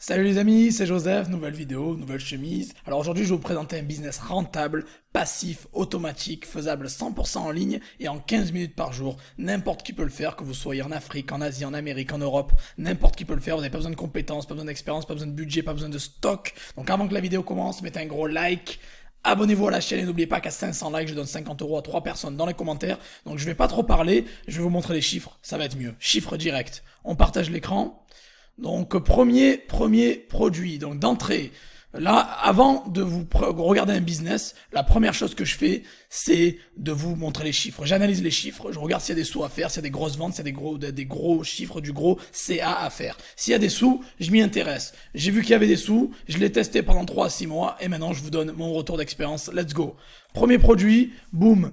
Salut les amis, c'est Joseph, nouvelle vidéo, nouvelle chemise. Alors aujourd'hui je vais vous présenter un business rentable, passif, automatique, faisable 100% en ligne et en 15 minutes par jour. N'importe qui peut le faire, que vous soyez en Afrique, en Asie, en Amérique, en Europe, n'importe qui peut le faire. Vous n'avez pas besoin de compétences, pas besoin d'expérience, pas besoin de budget, pas besoin de stock. Donc avant que la vidéo commence, mettez un gros like. Abonnez-vous à la chaîne et n'oubliez pas qu'à 500 likes, je donne 50 euros à 3 personnes dans les commentaires. Donc je vais pas trop parler, je vais vous montrer les chiffres, ça va être mieux. Chiffres directs. On partage l'écran. Donc premier produit, donc d'entrée. Là, avant de vous regarder un business, la première chose que je fais, c'est de vous montrer les chiffres. J'analyse les chiffres, je regarde s'il y a des sous à faire, s'il y a des grosses ventes, s'il y a des gros chiffres, du gros CA à faire. S'il y a des sous, je m'y intéresse. J'ai vu qu'il y avait des sous, je l'ai testé pendant 3 à 6 mois, et maintenant je vous donne mon retour d'expérience. Let's go. Premier produit, boum.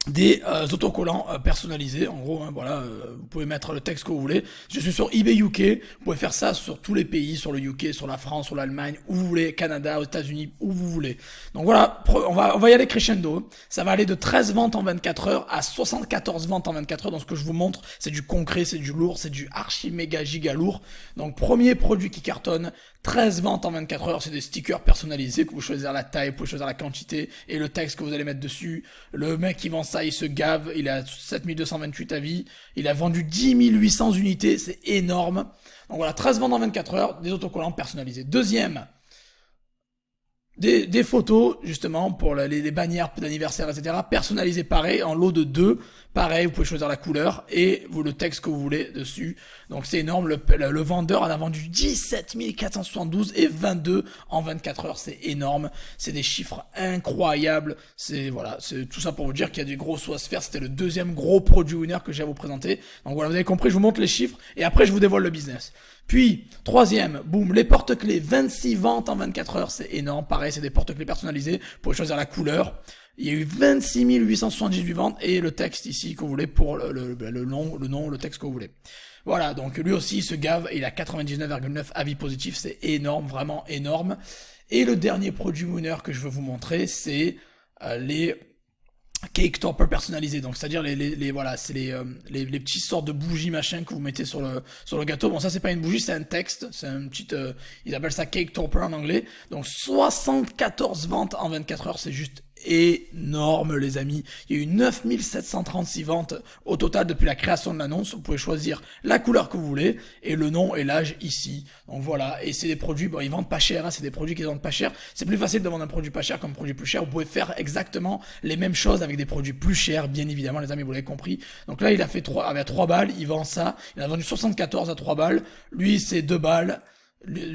Des autocollants personnalisés, en gros, hein, voilà, vous pouvez mettre le texte que vous voulez. Je suis sur eBay UK, vous pouvez faire ça sur tous les pays, sur le UK, sur la France, sur l'Allemagne, où vous voulez, Canada, aux États-Unis, où vous voulez. Donc voilà, on va y aller crescendo. Ça va aller de 13 ventes en 24 heures à 74 ventes en 24 heures. Donc ce que je vous montre, c'est du concret, c'est du lourd, c'est du archi méga giga lourd. Donc premier produit qui cartonne, 13 ventes en 24 heures, c'est des stickers personnalisés que vous choisissez la taille, vous pouvez choisir la quantité et le texte que vous allez mettre dessus. Le mec qui vend ça, il se gave, il a 7228 avis, il a vendu 10 800 unités, c'est énorme. Donc voilà, 13 ventes en 24 heures, des autocollants personnalisés. Deuxième, des photos, justement, pour les bannières d'anniversaire, etc. Personnalisées pareil, en lot de 2. Pareil, vous pouvez choisir la couleur et le texte que vous voulez dessus. Donc c'est énorme, le vendeur en a vendu 17 472 et 22 en 24 heures. C'est énorme, c'est des chiffres incroyables. Voilà, c'est tout ça pour vous dire qu'il y a des gros sous à se faire. C'était le deuxième gros produit winner que j'ai à vous présenter. Donc voilà, vous avez compris, je vous montre les chiffres et après je vous dévoile le business. Puis, troisième, boum, les porte-clés, 26 ventes en 24 heures, c'est énorme. Pareil, c'est des porte-clés personnalisés. Vous pouvez choisir la couleur. Il y a eu 26 878 ventes et le texte ici que vous voulez pour le nom, le texte que vous voulez. Voilà, donc lui aussi, il se gave et il a 99,9 avis positifs. C'est énorme, vraiment énorme. Et le dernier produit winner que je veux vous montrer, c'est les cake topper personnalisé, donc c'est-à-dire voilà, c'est les petites sortes de bougies machin que vous mettez sur le gâteau. Bon, ça c'est pas une bougie, c'est un texte, c'est un petit ils appellent ça cake topper en anglais. Donc 74 ventes en 24 heures, c'est juste énorme les amis. Il y a eu 9736 ventes au total depuis la création de l'annonce. Vous pouvez choisir la couleur que vous voulez et le nom et l'âge ici. Donc voilà, et c'est des produits, bon, ils vendent pas cher, hein, c'est des produits qu'ils vendent pas cher. C'est plus facile de vendre un produit pas cher qu'un produit plus cher. Vous pouvez faire exactement les mêmes choses avec des produits plus chers, bien évidemment les amis, vous l'avez compris. Donc là, il a fait 3 balles, il vend ça. Il a vendu 74 à 3 balles. Lui, c'est 2 balles.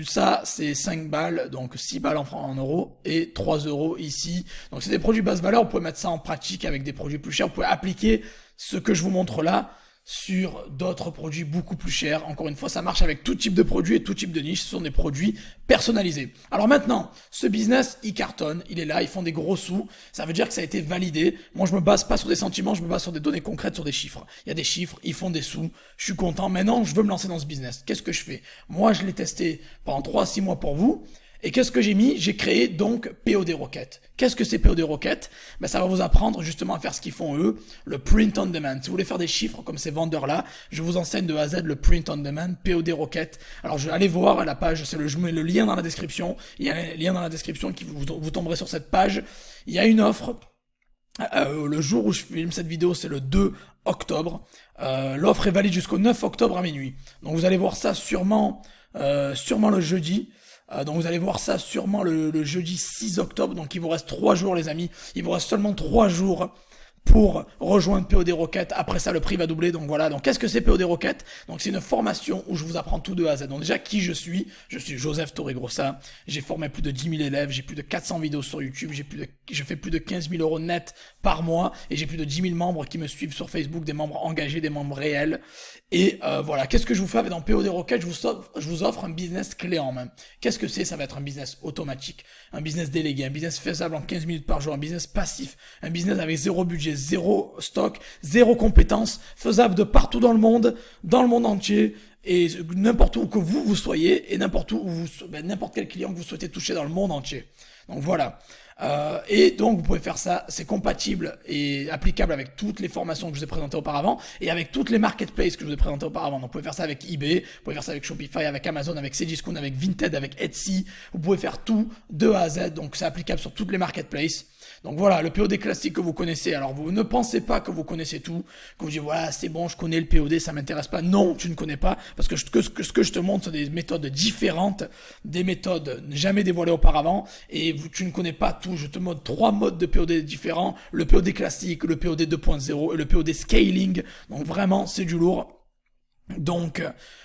Ça, c'est 5 balles, donc 6 balles en euros, et 3 euros ici. Donc c'est des produits basse valeur, vous pouvez mettre ça en pratique avec des produits plus chers, vous pouvez appliquer ce que je vous montre là sur d'autres produits beaucoup plus chers. Encore une fois, ça marche avec tout type de produits et tout type de niche, ce sont des produits personnalisés. Alors maintenant, ce business, il cartonne, il est là, ils font des gros sous, ça veut dire que ça a été validé. Moi, je me base pas sur des sentiments, je me base sur des données concrètes, sur des chiffres. Il y a des chiffres, ils font des sous, je suis content. Maintenant, je veux me lancer dans ce business. Qu'est-ce que je fais? Moi, je l'ai testé pendant 3 à 6 mois pour vous. Et qu'est-ce que j'ai mis? J'ai créé donc POD Rocket. Qu'est-ce que c'est POD Rocket? Ben, ça va vous apprendre justement à faire ce qu'ils font eux, le print on demand. Si vous voulez faire des chiffres comme ces vendeurs-là, je vous enseigne de A à Z le print on demand, POD Rocket. Alors je vais aller voir à la page, je mets le lien dans la description. Il y a un lien dans la description qui vous tomberez sur cette page. Il y a une offre. Le jour où je filme cette vidéo, c'est le 2 octobre. L'offre est valide jusqu'au 9 octobre à minuit. Donc vous allez voir ça sûrement le jeudi. Donc vous allez voir ça sûrement le jeudi 6 octobre. Donc il vous reste 3 jours les amis. Il vous reste seulement 3 jours pour rejoindre POD Rocket. Après ça, le prix va doubler. Donc voilà. Donc qu'est-ce que c'est POD Rocket? Donc c'est une formation où je vous apprends tout de A à Z. Donc déjà, qui je suis? Je suis Joseph Torregrossa. J'ai formé plus de 10 000 élèves. J'ai plus de 400 vidéos sur YouTube. Je fais plus de 15 000 euros net par mois. Et j'ai plus de 10 000 membres qui me suivent sur Facebook, des membres engagés, des membres réels. Et voilà. Qu'est-ce que je vous fais dans POD Rocket? Je vous offre un business clé en main. Qu'est-ce que c'est? Ça va être un business automatique, un business délégué, un business faisable en 15 minutes par jour, un business passif, un business avec zéro budget, zéro stock, zéro compétence, faisable de partout dans le monde entier, et n'importe où que vous soyez, et n'importe quel client que vous souhaitez toucher dans le monde entier. Donc voilà. Et donc vous pouvez faire ça, c'est compatible et applicable avec toutes les formations que je vous ai présentées auparavant et avec toutes les marketplaces que je vous ai présentées auparavant. Donc vous pouvez faire ça avec eBay, vous pouvez faire ça avec Shopify, avec Amazon, avec Cdiscount, avec Vinted, avec Etsy. Vous pouvez faire tout de A à Z, donc c'est applicable sur toutes les marketplaces. Donc voilà, le POD classique que vous connaissez. Alors vous ne pensez pas que vous connaissez tout, que vous dites voilà c'est bon, je connais le POD, ça m'intéresse pas. Non, tu ne connais pas, parce que ce que je te montre, c'est des méthodes différentes, des méthodes jamais dévoilées auparavant, et tu ne connais pas tout. Je te montre 3 modes de POD différents, le POD classique, le POD 2.0 et le POD scaling. Donc vraiment, c'est du lourd. Donc,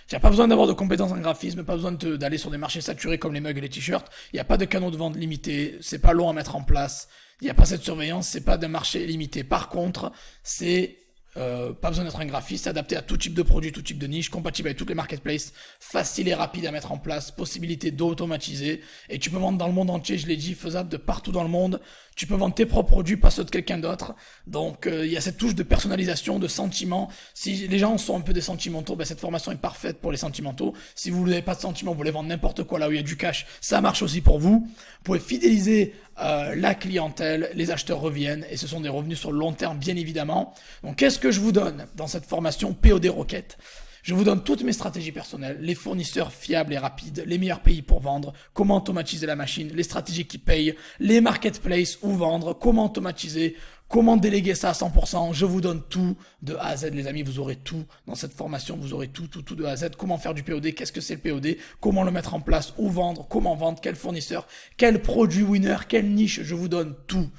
tu n'as pas besoin d'avoir de compétences en graphisme, pas besoin d'aller sur des marchés saturés comme les mugs et les t-shirts. Il n'y a pas de canaux de vente limité, c'est pas long à mettre en place. Il n'y a pas cette surveillance, c'est pas d'un marché limité. Par contre, c'est pas besoin d'être un graphiste, adapté à tout type de produit, tout type de niche, compatible avec toutes les marketplaces, facile et rapide à mettre en place, possibilité d'automatiser, et tu peux vendre dans le monde entier, je l'ai dit, faisable de partout dans le monde. Tu peux vendre tes propres produits, pas ceux de quelqu'un d'autre. Donc il y a cette touche de personnalisation, de sentiment. Si les gens sont un peu des sentimentaux, ben, cette formation est parfaite pour les sentimentaux. Si vous n'avez pas de sentiments, vous voulez vendre n'importe quoi là où il y a du cash, ça marche aussi pour vous. Vous pouvez fidéliser la clientèle, les acheteurs reviennent, et ce sont des revenus sur le long terme bien évidemment. Donc qu'est-ce que je vous donne dans cette formation POD Rocket? Je vous donne toutes mes stratégies personnelles, les fournisseurs fiables et rapides, les meilleurs pays pour vendre, comment automatiser la machine, les stratégies qui payent, les marketplaces où vendre, comment automatiser, comment déléguer ça à 100%. Je vous donne tout de A à Z, les amis. Vous aurez tout dans cette formation. Vous aurez tout de A à Z. Comment faire du POD, qu'est-ce que c'est le POD, comment le mettre en place, où vendre, comment vendre, quel fournisseur, quel produit winner, quelle niche. Je vous donne tout.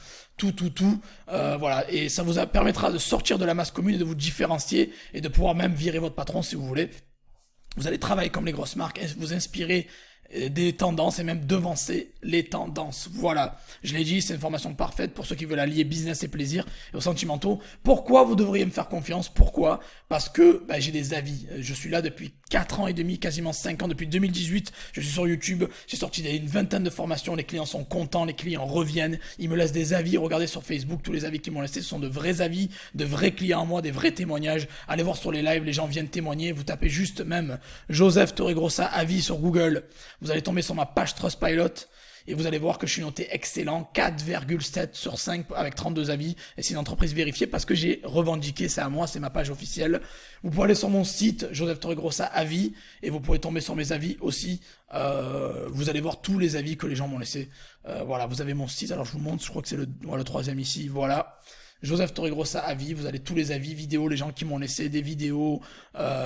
Voilà, et ça vous permettra de sortir de la masse commune et de vous différencier et de pouvoir même virer votre patron si vous voulez. Vous allez travailler comme les grosses marques, vous inspirer des tendances et même devancer les tendances. Voilà, je l'ai dit, c'est une formation parfaite pour ceux qui veulent allier business et plaisir et aux sentimentaux. Pourquoi vous devriez me faire confiance? Pourquoi? Parce que j'ai des avis. Je suis là depuis 4 ans et demi, quasiment 5 ans, depuis 2018. Je suis sur YouTube, j'ai sorti une vingtaine de formations, les clients sont contents, les clients reviennent, ils me laissent des avis. Regardez sur Facebook, tous les avis qu'ils m'ont laissés, ce sont de vrais avis, de vrais clients à moi, des vrais témoignages. Allez voir sur les lives, les gens viennent témoigner. Vous tapez juste même Joseph Torregrossa avis sur Google. Vous allez tomber sur ma page Trustpilot et vous allez voir que je suis noté excellent, 4,7 sur 5 avec 32 avis. Et c'est une entreprise vérifiée parce que j'ai revendiqué, c'est à moi, c'est ma page officielle. Vous pouvez aller sur mon site, Joseph Torregrossa avis, et vous pouvez tomber sur mes avis aussi. Vous allez voir tous les avis que les gens m'ont laissés. Voilà, vous avez mon site, alors je vous montre, je crois que c'est le 3e ici, voilà. Joseph Torregrossa avis, vous avez tous les avis vidéo, les gens qui m'ont laissé des vidéos,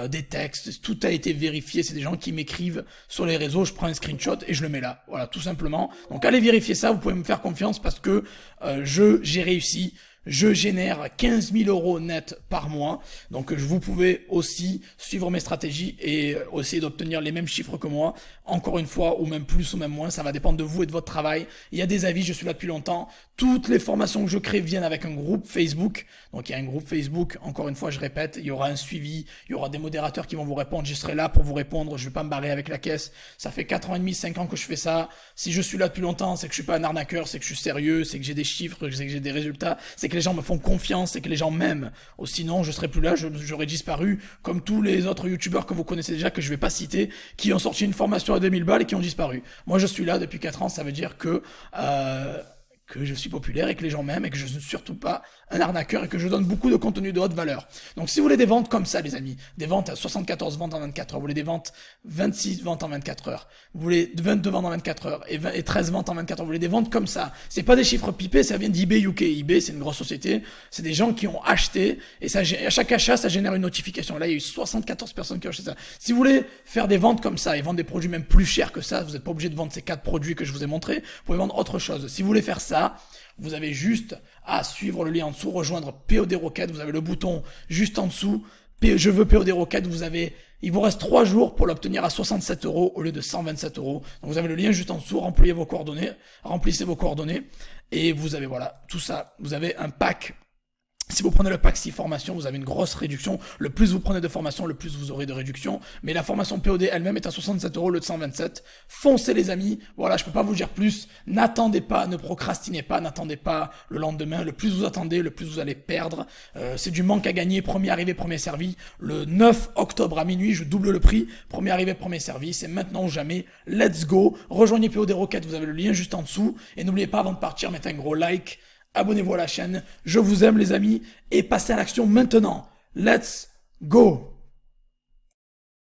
des textes, tout a été vérifié, c'est des gens qui m'écrivent sur les réseaux, je prends un screenshot et je le mets là, voilà, tout simplement. Donc allez vérifier ça, vous pouvez me faire confiance parce que j'ai réussi. Je génère 15 000 euros net par mois. Donc, vous pouvez aussi suivre mes stratégies et essayer d'obtenir les mêmes chiffres que moi. Encore une fois, ou même plus ou même moins. Ça va dépendre de vous et de votre travail. Il y a des avis, je suis là depuis longtemps. Toutes les formations que je crée viennent avec un groupe Facebook. Donc, il y a un groupe Facebook. Encore une fois, je répète, il y aura un suivi. Il y aura des modérateurs qui vont vous répondre. Je serai là pour vous répondre. Je vais pas me barrer avec la caisse. Ça fait 4 ans et demi, 5 ans que je fais ça. Si je suis là depuis longtemps, c'est que je suis pas un arnaqueur, c'est que je suis sérieux, c'est que j'ai des chiffres, c'est que j'ai des résultats, c'est que les gens me font confiance et que les gens m'aiment. Ou sinon, je serais plus là, j'aurais disparu, comme tous les autres youtubeurs que vous connaissez déjà, que je vais pas citer, qui ont sorti une formation à 2000 balles et qui ont disparu. Moi, je suis là depuis 4 ans, ça veut dire que je suis populaire et que les gens m'aiment et que je ne suis surtout pas un arnaqueur et que je donne beaucoup de contenu de haute valeur. Donc si vous voulez des ventes comme ça, les amis, des ventes à 74 ventes en 24 heures, vous voulez des ventes 26 ventes en 24 heures, vous voulez 22 ventes en 24 heures et 13 ventes en 24 heures, vous voulez des ventes comme ça. C'est pas des chiffres pipés, ça vient d'eBay UK. eBay, c'est une grosse société, c'est des gens qui ont acheté et ça, à chaque achat, ça génère une notification. Là, il y a eu 74 personnes qui ont acheté ça. Si vous voulez faire des ventes comme ça et vendre des produits même plus chers que ça, vous n'êtes pas obligé de vendre ces 4 produits que je vous ai montrés, vous pouvez vendre autre chose. Si vous voulez faire ça, vous avez juste à suivre le lien en dessous, rejoindre POD Rocket, vous avez le bouton juste en dessous, je veux POD Rocket, il vous reste 3 jours pour l'obtenir à 67 euros au lieu de 127 euros. Donc vous avez le lien juste en dessous, remplissez vos coordonnées, et vous avez voilà, tout ça, vous avez un pack Si vous prenez le pack 6 formation, vous avez une grosse réduction. Le plus vous prenez de formation, le plus vous aurez de réduction. Mais la formation POD elle-même est à 67 € au lieu de 127. Foncez les amis. Voilà, je peux pas vous dire plus. N'attendez pas, ne procrastinez pas, n'attendez pas le lendemain. Le plus vous attendez, le plus vous allez perdre. C'est du manque à gagner. Premier arrivé, premier servi. Le 9 octobre à minuit, je double le prix. Premier arrivé, premier servi. C'est maintenant ou jamais. Let's go. Rejoignez POD Rocket, vous avez le lien juste en dessous. Et n'oubliez pas, avant de partir, mettez un gros like. Abonnez-vous à la chaîne, je vous aime les amis, et passez à l'action maintenant. Let's go!